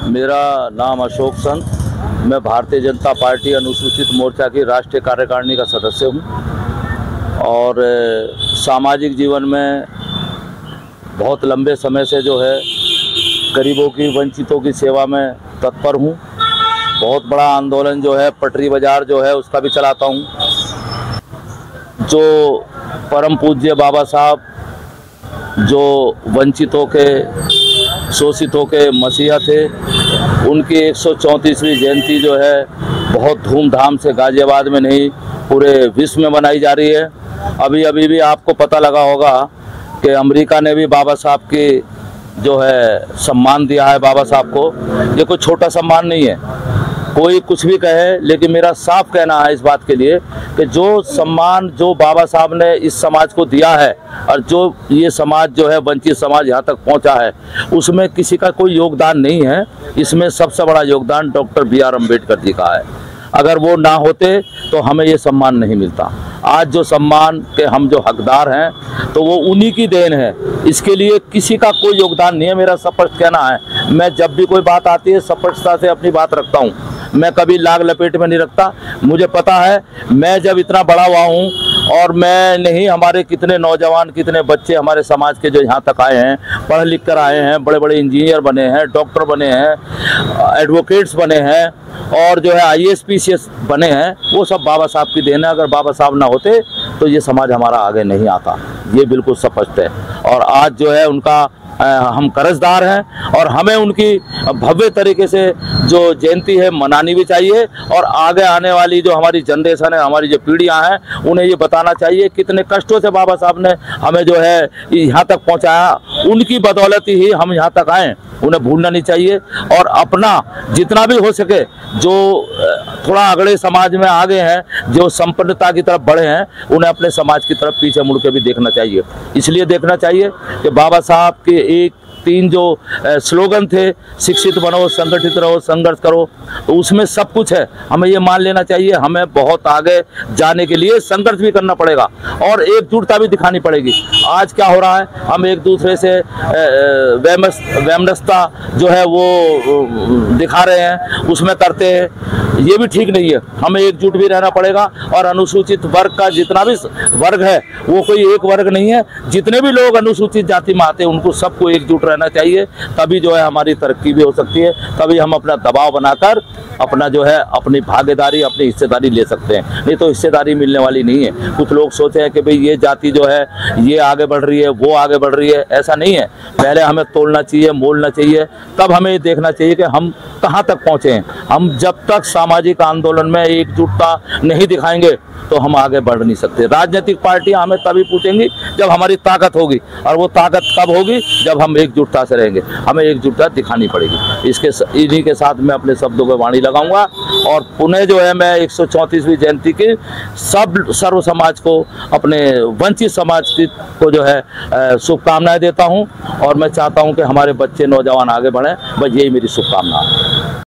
मेरा नाम अशोक संत। मैं भारतीय जनता पार्टी अनुसूचित मोर्चा की राष्ट्रीय कार्यकारिणी का सदस्य हूं और सामाजिक जीवन में बहुत लंबे समय से जो है गरीबों की, वंचितों की सेवा में तत्पर हूं। बहुत बड़ा आंदोलन जो है पटरी बाज़ार जो है उसका भी चलाता हूं। जो परम पूज्य बाबा साहब जो वंचितों के, शोषितों के मसीहा थे, उनकी 134वीं जयंती जो है बहुत धूमधाम से गाज़ियाबाद में नहीं पूरे विश्व में मनाई जा रही है। अभी भी आपको पता लगा होगा कि अमेरिका ने भी बाबा साहब की जो है सम्मान दिया है बाबा साहब को। ये कोई छोटा सम्मान नहीं है, कोई कुछ भी कहे, लेकिन मेरा साफ कहना है इस बात के लिए कि जो सम्मान जो बाबा साहब ने इस समाज को दिया है और जो ये समाज जो है वंचित समाज यहाँ तक पहुँचा है, उसमें किसी का कोई योगदान नहीं है। इसमें सबसे बड़ा योगदान डॉक्टर B.R. अम्बेडकर जी का है। अगर वो ना होते तो हमें ये सम्मान नहीं मिलता। आज जो सम्मान के हम जो हकदार हैं तो वो उन्हीं की देन है। इसके लिए किसी का कोई योगदान नहीं है, मेरा स्पष्ट कहना है। मैं जब भी कोई बात आती है स्पष्टता से अपनी बात रखता हूँ, मैं कभी लाग लपेट में नहीं रखता। मुझे पता है मैं जब इतना बड़ा हुआ हूँ और मैं नहीं, हमारे कितने नौजवान, कितने बच्चे हमारे समाज के जो यहाँ तक आए हैं, पढ़ लिख कर आए हैं, बड़े बड़े इंजीनियर बने हैं, डॉक्टर बने हैं, एडवोकेट्स बने हैं और जो है IAS PCS बने हैं, वो सब बाबा साहब की देन है। अगर बाबा साहब ना होते तो ये समाज हमारा आगे नहीं आता, ये बिल्कुल स्पष्ट है। और आज जो है उनका हम कर्जदार हैं और हमें उनकी भव्य तरीके से जो जयंती है मनानी भी चाहिए और आगे आने वाली जो हमारी जनरेशन है, हमारी जो पीढ़ियां हैं, उन्हें ये बताना चाहिए कितने कष्टों से बाबा साहब ने हमें जो है यहाँ तक पहुँचाया। उनकी बदौलत ही हम यहाँ तक आए, उन्हें भूलना नहीं चाहिए। और अपना जितना भी हो सके, जो थोड़ा अगड़े समाज में आगे हैं, जो संपन्नता की तरफ बढ़े हैं, उन्हें अपने समाज की तरफ पीछे मुड़ के भी देखना चाहिए। इसलिए देखना चाहिए कि बाबा साहब के 3 जो स्लोगन थे, शिक्षित बनो, संगठित रहो, संघर्ष करो, तो उसमें सब कुछ है। हमें ये मान लेना चाहिए हमें बहुत आगे जाने के लिए संघर्ष भी करना पड़ेगा और एकजुटता भी दिखानी पड़ेगी। आज क्या हो रहा है, हम एक दूसरे से वैमनस्यता जो है वो दिखा रहे हैं, उसमें करते हैं, ये भी ठीक नहीं है। हमें एकजुट भी रहना पड़ेगा और अनुसूचित वर्ग का जितना भी वर्ग है, वो कोई एक वर्ग नहीं है। जितने भी लोग अनुसूचित जाति में आते हैं उनको सबको एकजुट रहना चाहिए, तभी जो है हमारी तरक्की भी हो सकती है। तभी हम अपना दबाव बनाकर अपना जो है अपनी भागीदारी, अपनी हिस्सेदारी ले सकते हैं। नहीं तो हिस्सेदारी मिलने वाली नहीं है। कुछ लोग सोचे हैं कि भाई ये जाति जो है ये आगे बढ़ रही है, वो आगे बढ़ रही है, ऐसा नहीं है। पहले हमें तोड़ना चाहिए, मोड़ना चाहिए, तब हमें ये देखना चाहिए कि हम कहाँ तक पहुँचे हैं। हम जब तक सामाजिक आंदोलन में एकजुटता नहीं दिखाएंगे तो हम आगे बढ़ नहीं सकते। राजनीतिक पार्टियां हमें तभी पूछेंगी जब हमारी ताकत होगी, और वो ताकत कब होगी, जब हम एकजुटता से रहेंगे। हमें एकजुटता दिखानी पड़ेगी। इन्हीं के साथ मैं अपने शब्दों पर वाणी लगाऊंगा और पुनः जो है मैं 134वीं जयंती की सर्व समाज को, अपने वंचित समाज को जो है शुभकामनाएं देता हूं और मैं चाहता हूं कि हमारे बच्चे, नौजवान आगे बढ़ें। बस यही मेरी शुभकामना है।